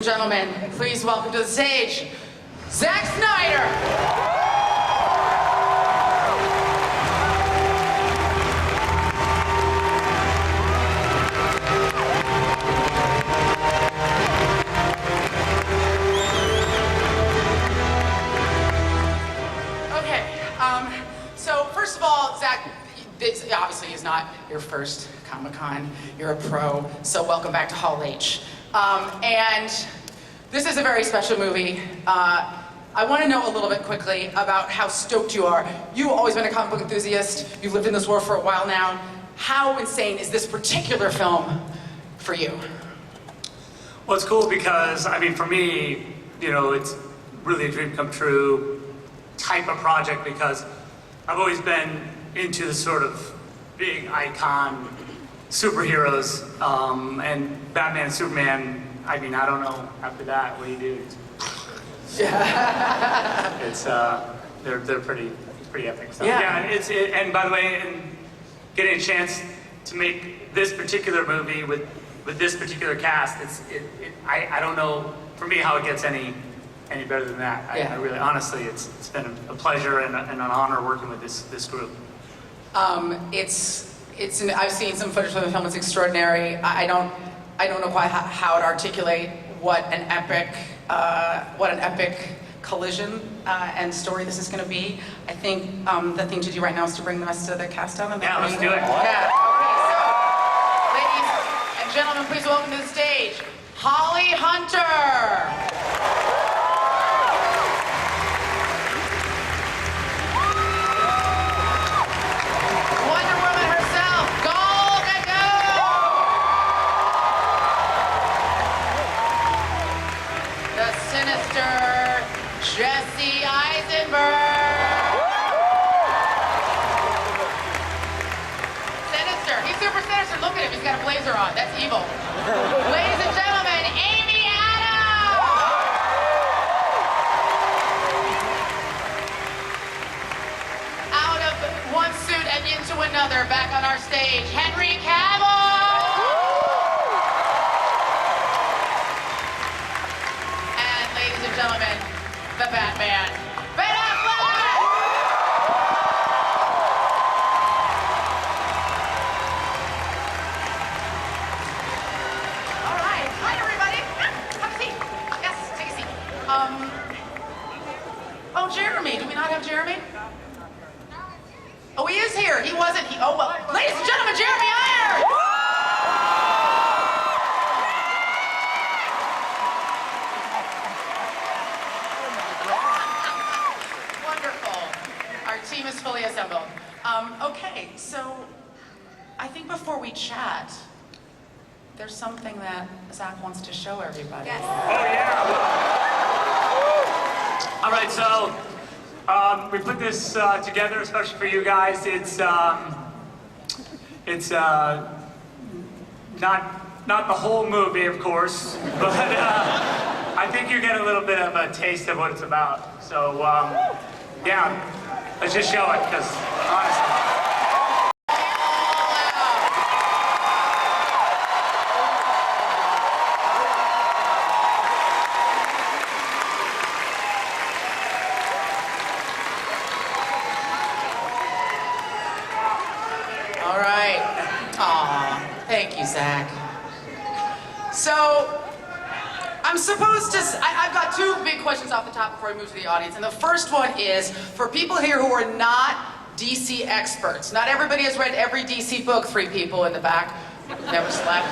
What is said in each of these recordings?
Gentlemen, please welcome to the stage, Zack Snyder! Okay, so first of all, Zack, this obviously is not your first Comic-Con. You're a pro, so welcome back to Hall H. And this is a very special movie. I want to know a little bit quickly about how stoked you are. You've always been a comic book enthusiast. You've lived in this world for a while now. How insane is this particular film for you? Well, it's cool because, I mean, for me, you know, it's really a dream come true type of project because I've always been into the sort of big icon superheroes, and Batman and Superman, I mean, I don't know after that what do you do? It's they're pretty epic stuff. Yeah, and by the way, and getting a chance to make this particular movie with this particular cast, I don't know for me how it gets any better than that. I really, honestly, it's been a pleasure and an honor working with this group. I've seen some footage from the film. It's extraordinary. I don't know quite how to articulate what an epic collision and story this is going to be. I think the thing to do right now is to bring the rest of the cast out. Yeah, let's do it. Yeah. Okay, so, ladies and gentlemen, please welcome to the stage, Holly Hunter. Eisenberg! Sinister. He's super sinister. Look at him. He's got a blazer on. That's evil. Ladies and gentlemen, Amy Adams! Out of one suit and into another, back on our stage, Henry Cavill! And ladies and gentlemen, the Batman, Ben Affleck! All right, hi everybody. Have a seat. Yes, take a seat. Oh, Jeremy. Do we not have Jeremy? Oh, he is here. He wasn't. Oh well. Ladies and gentlemen, Jeremy Irons. Team is fully assembled. Okay, so I think before we chat, there's something that Zack wants to show everybody. Yes. Oh yeah! All right, so we put this together, especially for you guys. It's not the whole movie, of course, but I think you get a little bit of a taste of what it's about. So yeah. Let's just show it, because honestly. All right. Aw, thank you, Zack. So, I'm supposed to, I've got two big questions off the top before I move to the audience. And the first one is, for people here who are not DC experts, not everybody has read every DC book, 3 people in the back, never slept.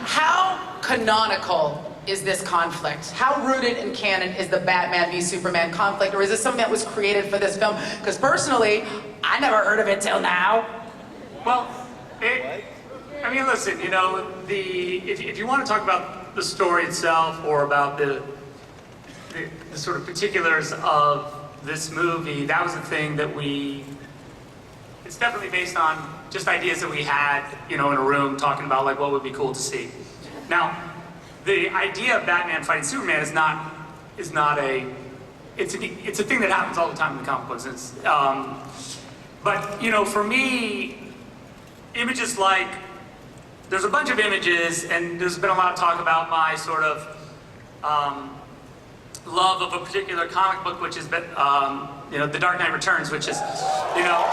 How canonical is this conflict? How rooted in canon is the Batman v Superman conflict? Or is this something that was created for this film? Because personally, I never heard of it till now. Well, I mean, listen, you know, if you want to talk about the story itself or about the sort of particulars of this movie, that was the thing that it's definitely based on just ideas that we had, you know, in a room talking about like what would be cool to see. Now, the idea of Batman fighting Superman is not it's a thing that happens all the time in the comic books. But, you know, for me, images like there's a bunch of images, and there's been a lot of talk about my sort of love of a particular comic book, which is, you know, The Dark Knight Returns, which is, you know,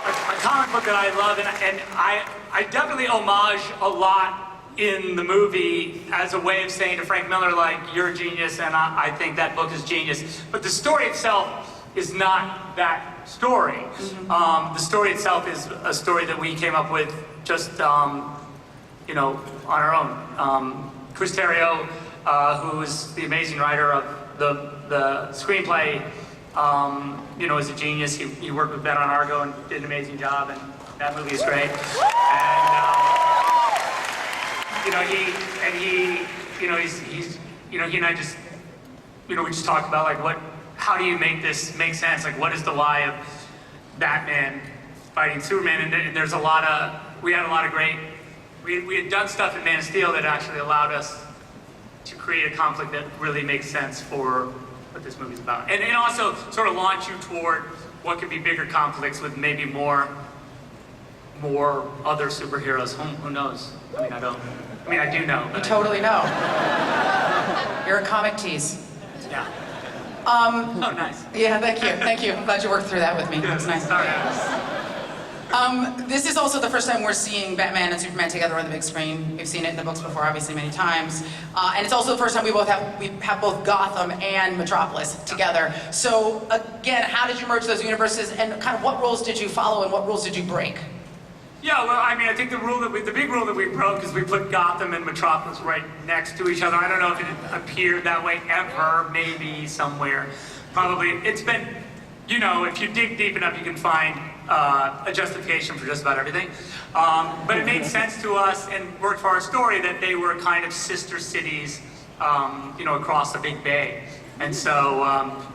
a comic book that I love, and I definitely homage a lot in the movie as a way of saying to Frank Miller, like, you're a genius, and I think that book is genius. But the story itself is not that story. The story itself is a story that we came up with just, you know, on our own. Chris Terrio, who is the amazing writer of the screenplay, you know, is a genius. He worked with Ben on Argo and did an amazing job, and that movie is great. And you know, he and I just, you know, we just talked about like how do you make this make sense? Like, what is the lie of Batman fighting Superman? And there's we had a lot of great, we had done stuff in Man of Steel that actually allowed us to create a conflict that really makes sense for what this movie's about. And also sort of launch you toward what could be bigger conflicts with maybe more other superheroes. Who knows? I mean, I do know. You totally know. You're a comic tease. Yeah. Oh, nice. Yeah, thank you. I'm glad you worked through that with me. That's nice. Sorry. This is also the first time we're seeing Batman and Superman together on the big screen. We've seen it in the books before, obviously, many times. And it's also the first time we have both Gotham and Metropolis together. So again, how did you merge those universes, and kind of what rules did you follow and what rules did you break? Yeah, well, I mean, I think the big rule that we broke is we put Gotham and Metropolis right next to each other. I don't know if it appeared that way ever, maybe somewhere. Probably, it's been, you know, if you dig deep enough, you can find a justification for just about everything. But it made sense to us and worked for our story that they were kind of sister cities, you know, across the big bay. And so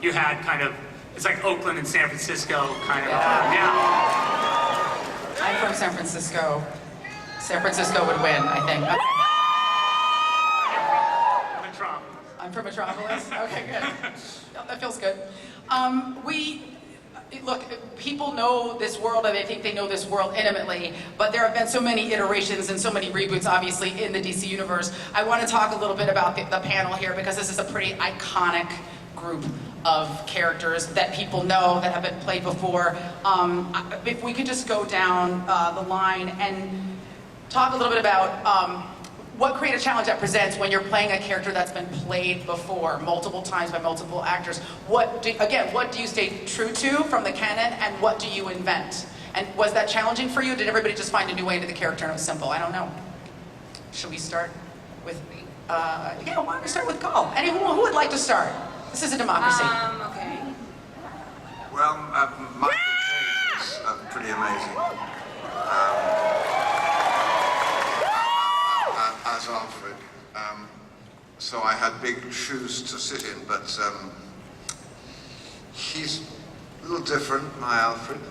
you had kind of, it's like Oakland and San Francisco kind of, yeah. I'm from San Francisco. San Francisco would win, I think. Okay. Metropolis. I'm from Metropolis? Okay, good. That feels good. Look, people know this world, and I think they know this world intimately, but there have been so many iterations and so many reboots, obviously, in the DC universe. I want to talk a little bit about the panel here, because this is a pretty iconic group of characters that people know, that have been played before. If we could just go down the line and talk a little bit about what creative challenge that presents when you're playing a character that's been played before, multiple times by multiple actors. What do you stay true to from the canon, and what do you invent? And was that challenging for you? Did everybody just find a new way into the character and it was simple? I don't know. Should we start with, why don't we start with Carl? Anyone who would like to start? This is a democracy. Okay. Well, Michael Caine is pretty amazing. As Alfred. So I had big shoes to sit in, but he's a little different, my Alfred.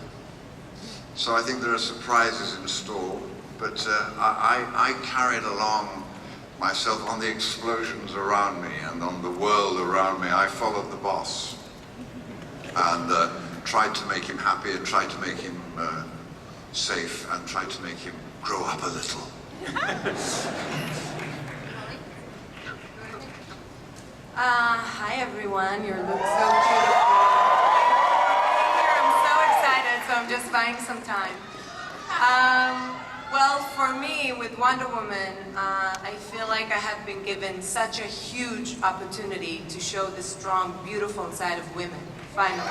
So I think there are surprises in store, but I carried along myself on the explosions around me and on the world around me. I followed the boss and tried to make him happy and tried to make him safe and tried to make him grow up a little. Hi everyone, you look so beautiful. I'm so excited, so I'm just buying some time. Well, for me, with Wonder Woman, I feel like I have been given such a huge opportunity to show the strong, beautiful side of women, finally.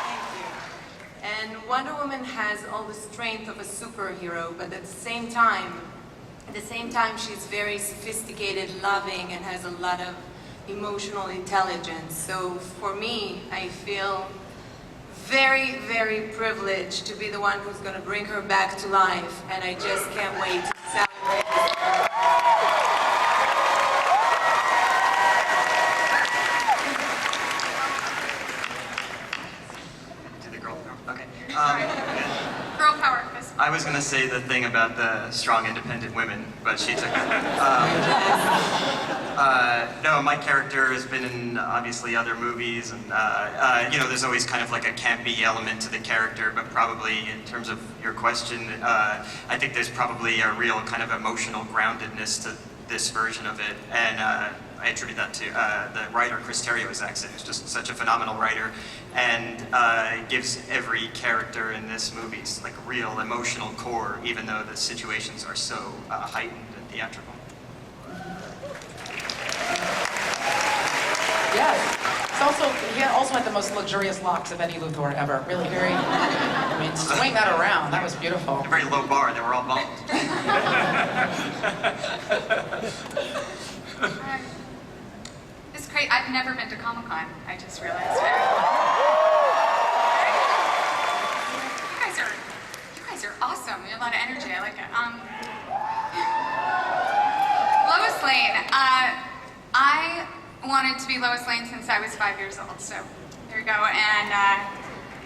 Thank you. And Wonder Woman has all the strength of a superhero, but at the same time, she's very sophisticated, loving, and has a lot of emotional intelligence. So for me, I feel very, very privileged to be the one who's going to bring her back to life, and I just can't wait to celebrate this. To the girl power. Okay. Girl power, Chris. I was gonna say the thing about the strong, independent women, but she took it. No, my character has been in obviously other movies, and you know, there's always kind of like a campy element to the character, but probably in terms of your question, I think there's probably a real kind of emotional groundedness to this version of it, and I attribute that to the writer Chris Terrio, as Zach said, who's just such a phenomenal writer, and gives every character in this movie like a real emotional core, even though the situations are so heightened and theatrical. Yes. He also had the most luxurious locks of any Luthor ever. Really very, I mean, swing that around. That was beautiful. A very low bar, they were all bald. It's great. I've never been to Comic-Con. I just realized. You guys are awesome. You have a lot of energy. I like it. Lois Lane. I wanted to be Lois Lane since I was 5 years old. So there you go. And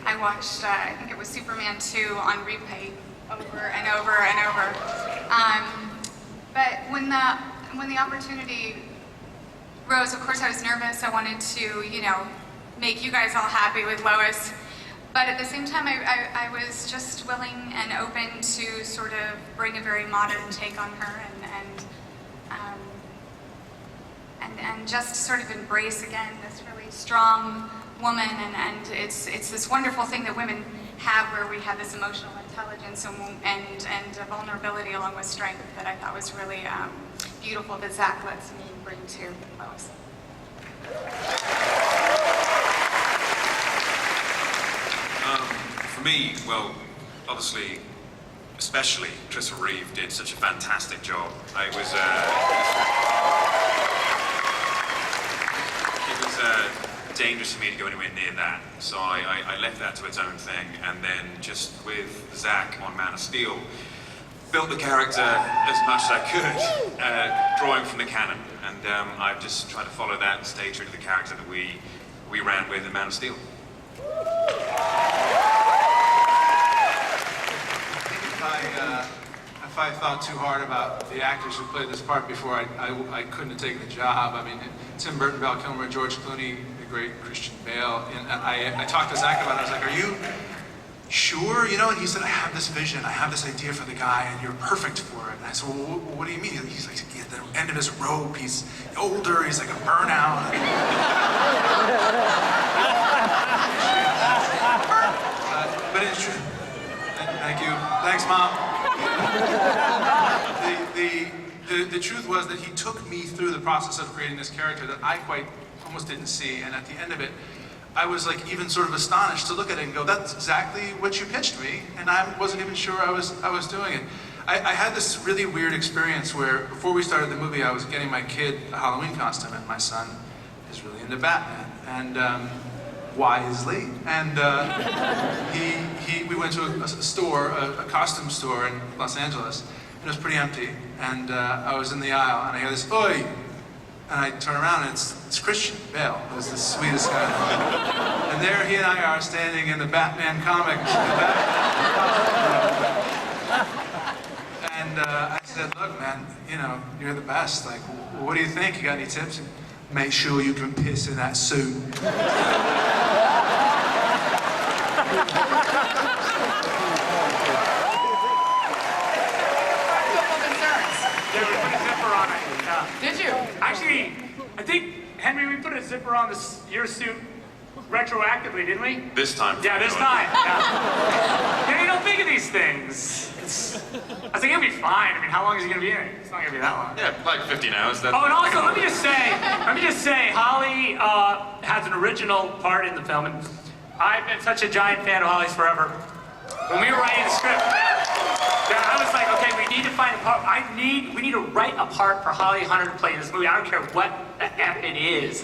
I watched. I think it was Superman 2 on replay over and over and over. But when the opportunity rose, of course I was nervous. I wanted to, you know, make you guys all happy with Lois. But at the same time, I was just willing and open to sort of bring a very modern take on her and just sort of embrace again this really strong woman. And it's this wonderful thing that women have, where we have this emotional intelligence and vulnerability along with strength that I thought was really beautiful that Zack lets me bring to Lois. For me, well, obviously, especially Christopher Reeve did such a fantastic job. It was dangerous for me to go anywhere near that, so I left that to its own thing, and then just with Zack on Man of Steel, built the character as much as I could, drawing from the canon, and I've just tried to follow that and stay true to the character that we ran with in Man of Steel. If I thought too hard about the actors who played this part before, I couldn't have taken the job. I mean, Tim Burton, Val Kilmer, George Clooney, the great Christian Bale, and I talked to Zack about it. I was like, "Are you sure?" You know, and he said, "I have this vision, I have this idea for the guy, and you're perfect for it." And I said, "Well, what do you mean?" He's like, "At the end of his rope, he's older, he's like a burnout." But it's true. Thank you. Thanks, Mom. The truth was that he took me through the process of creating this character that I almost didn't see, and at the end of it, I was like even sort of astonished to look at it and go, "That's exactly what you pitched me," and I wasn't even sure I was doing it. I had this really weird experience where before we started the movie, I was getting my kid a Halloween costume, and my son is really into Batman, and wisely, and we went to a store, a costume store in Los Angeles, and it was pretty empty, and I was in the aisle, and I hear this, "Oi!" And I turn around, and it's Christian Bale. It was the sweetest guy. And there he and I are standing in the Batman comic. And I said, "Look, man, you know, you're the best. Like, what do you think? You got any tips?" And, "Make sure you can piss in that suit." Yeah, we put a zipper on it. Yeah. Did you? Actually, I think, Henry, we put a zipper on your suit retroactively, didn't we? This time. Yeah, this time. Yeah. You know, you don't think of these things. I think it'll be fine. I mean, how long is he going to be in it? It's not going to be that long. Yeah, like 15 hours. That's Oh, and also, let me just say, Holly has an original part in the film, and I've been such a giant fan of Holly's forever. When we were writing the script, I was like, okay, we need to find a part. We need to write a part for Holly Hunter to play in this movie. I don't care what the F it is.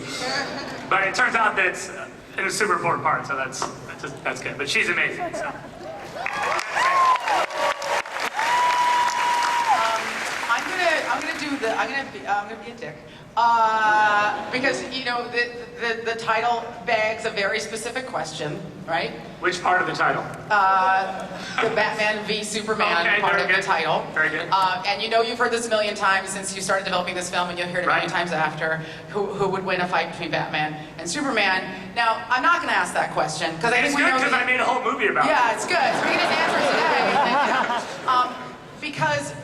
But it turns out that it's a super important part, so that's good. But she's amazing. So. I'm gonna be a dick. Because, you know, the title begs a very specific question, right? Which part of the title? The Batman v Superman Okay, part very of the good. title. Very good. And you know you've heard this a million times since you started developing this film, and you'll hear it a million Right. times after. Who would win a fight between Batman and Superman? Now, I'm not going to ask that question, because I It's think we good know because the- I made a whole movie about it. Yeah, it's good. So we can just answer it today. Because,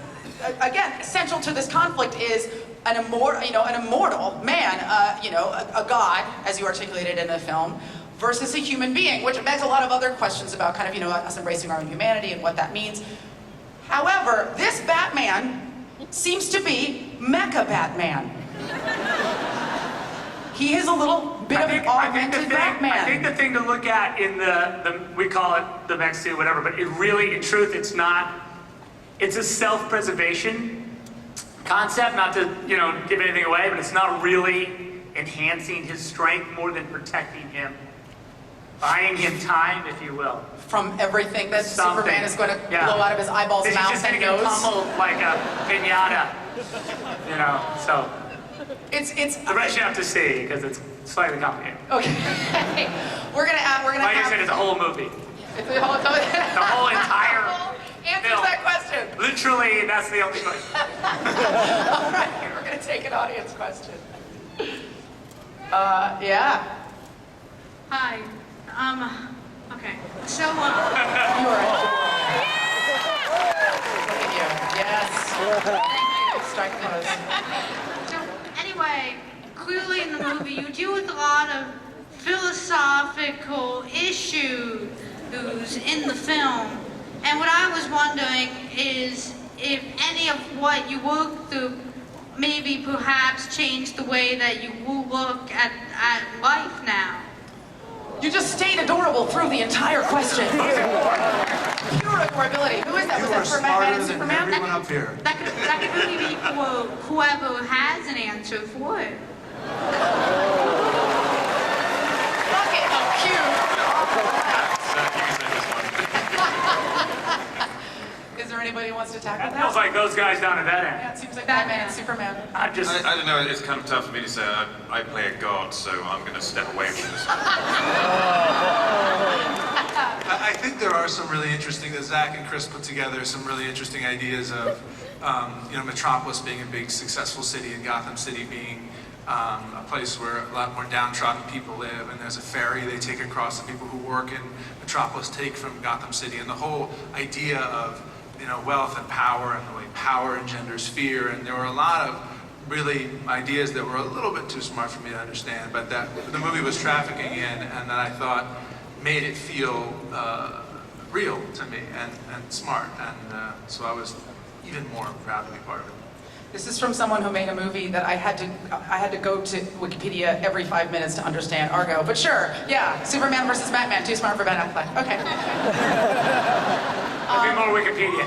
again, essential to this conflict is an immortal man, a god, as you articulated in the film, versus a human being, which begs a lot of other questions about kind of, us embracing our own humanity and what that means. However, this Batman seems to be Mecha Batman. He is a little bit of an augmented Batman. I think the thing to look at in we call it the mech suit, whatever, but it really, in truth, it's not. It's a self-preservation concept, not to, give anything away, but it's not really enhancing his strength more than protecting him. Buying him time, if you will. From everything that Something. Superman is going to Yeah. blow out of his eyeballs, He's mouth, just and gonna get nose. pummeled like a pinata. So It's the rest you have to see because it's slightly complicated. okay. we're gonna Like I said, it's a whole movie. It's the whole The whole entire answers film. that question. Literally, that's the only question. All right, we're gonna take an audience question. Yeah. Hi. Okay. So, You were it. Look at you. Yes. Strike pose. so anyway, clearly in the movie you deal with a lot of philosophical issues in the film. And what I was wondering is if any of what you worked through maybe perhaps changed the way that you will look at life now. You just stayed adorable through the entire question. Pure adorability. Who is that? You Was are that for Batman and smarter than Superman? everyone up here. That could really be for whoever has an answer for it. Look at how cute. Is there anybody who wants to tackle That feels that? like those guys down at that end. Yeah, it seems like Batman and Superman. I'm just. I don't know, it's kind of tough for me to say. I play a god, so I'm going to step away from this. I think there are some really interesting, that Zach and Chris put together some really interesting ideas of, Metropolis being a big successful city and Gotham City being a place where a lot more downtrodden people live, and there's a ferry they take across, the people who work in Metropolis take from Gotham City, and the whole idea of, wealth and power and the way power engenders fear, and there were a lot of really ideas that were a little bit too smart for me to understand, but that the movie was trafficking in, and that I thought made it feel real to me and smart, and so I was even more proud to be part of it. This is from someone who made a movie that I had to go to Wikipedia every 5 minutes to understand Argo. But sure, yeah, Superman versus Batman. Too smart for Ben Affleck. Okay. There'll be more Wikipedia.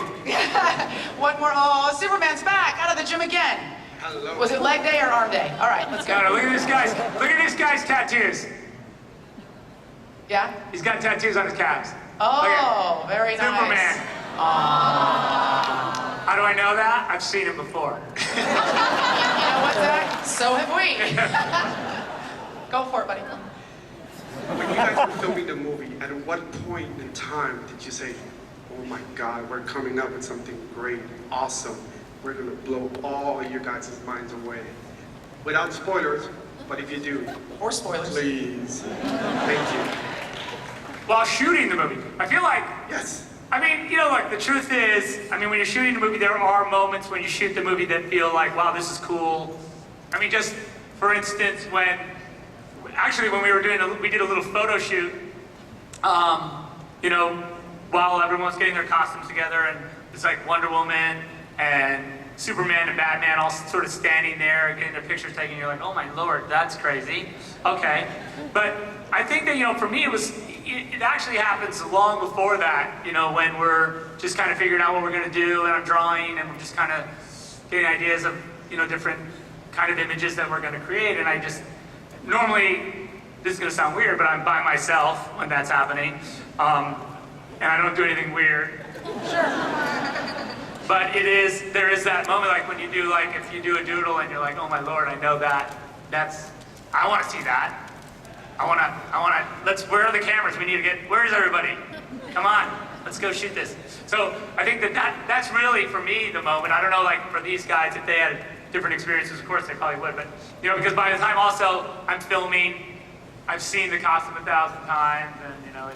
One more. Oh, Superman's back out of the gym again. Hello. Was it leg day or arm day? All right, let's No, go. look at this guy's. Look at this guy's tattoos. Yeah. He's got tattoos on his calves. Oh, very nice. Superman. How do I know that? I've seen him before. You know what, Zach? So have we. Go for it, buddy. When you guys were filming the movie, at what point in time did you say, oh my God, we're coming up with something great, awesome. We're going to blow all your guys' minds away? Without spoilers, but if you do, Or spoilers. please. Thank you. While shooting the movie, I feel like. Yes. I mean, look, the truth is, when you're shooting the movie, there are moments when you shoot the movie that feel like, wow, this is cool. Just for instance, when we were we did a little photo shoot, while everyone was getting their costumes together, and it's like Wonder Woman and Superman and Batman all sort of standing there, getting their pictures taken. You're like, oh my Lord, that's crazy. Okay. But I think that, for me, it actually happens long before that, when we're just kind of figuring out what we're going to do, and I'm drawing, and we're just kind of getting ideas of, different kind of images that we're going to create. And I just, normally, this is going to sound weird, but I'm by myself when that's happening. And I don't do anything weird. Sure. But there is that moment, like when you do, like if you do a doodle and you're like, oh my Lord, I know that. I want to see that. Where are the cameras? Where's everybody? Come on, let's go shoot this. So I think that's really, for me, the moment. I don't know, like for these guys, if they had different experiences, of course they probably would, but, you know, because by the time also I'm filming, I've seen the costume 1,000 times, and, you know,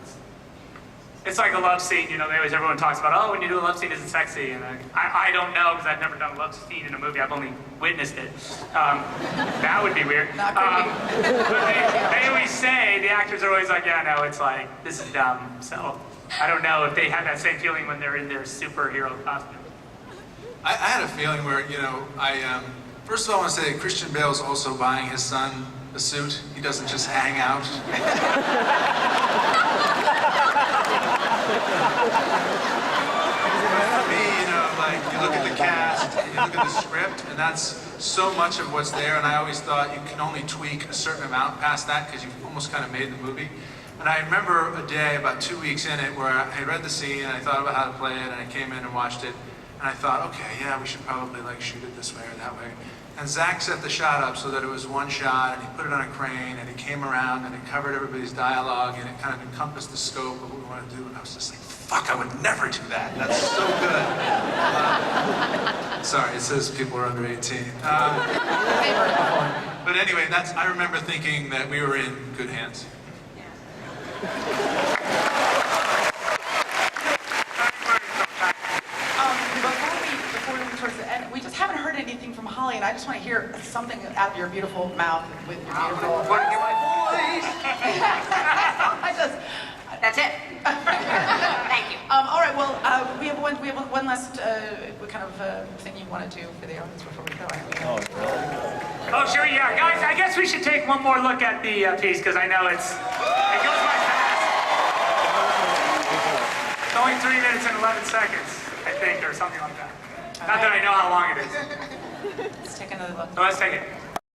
it's like a love scene, you know, everyone talks about, oh, when you do a love scene, is it sexy? And I don't know, because I've never done a love scene in a movie, I've only witnessed it. That would be weird. Not creepy. But they always say, the actors are always like, yeah, no, it's like, this is dumb. So I don't know if they have that same feeling when they're in their superhero costume. I had a feeling where, you know, first of all, I want to say Christian Bale's also buying his son a suit. He doesn't just hang out. For me, you know, like, you look at the cast, and you look at the script, and that's so much of what's there, and I always thought you can only tweak a certain amount past that because you've almost kind of made the movie. And I remember a day, about 2 weeks in it, where I read the scene, and I thought about how to play it, and I came in and watched it, and I thought, okay, yeah, we should probably like shoot it this way or that way. And Zack set the shot up so that it was one shot, and he put it on a crane, and it came around, and it covered everybody's dialogue, and it kind of encompassed the scope of what we wanted to do. And I was just like, fuck, I would never do that. That's so good. Sorry, it says people are under 18. But anyway, I remember thinking that we were in good hands. Before we move towards the end, we just haven't heard anything from Holly, and I just want to hear something out of your beautiful mouth with your beautiful voice. That's it. Thank you. All right. Well, we have one last kind of thing you want to do for the audience before we go. Oh, sure, yeah. Guys, I guess we should take one more look at the piece, because I know it goes by fast. It's only 3 minutes and 11 seconds, I think, or something like that. Not that I know how long it is. Let's take another look. So let's take it.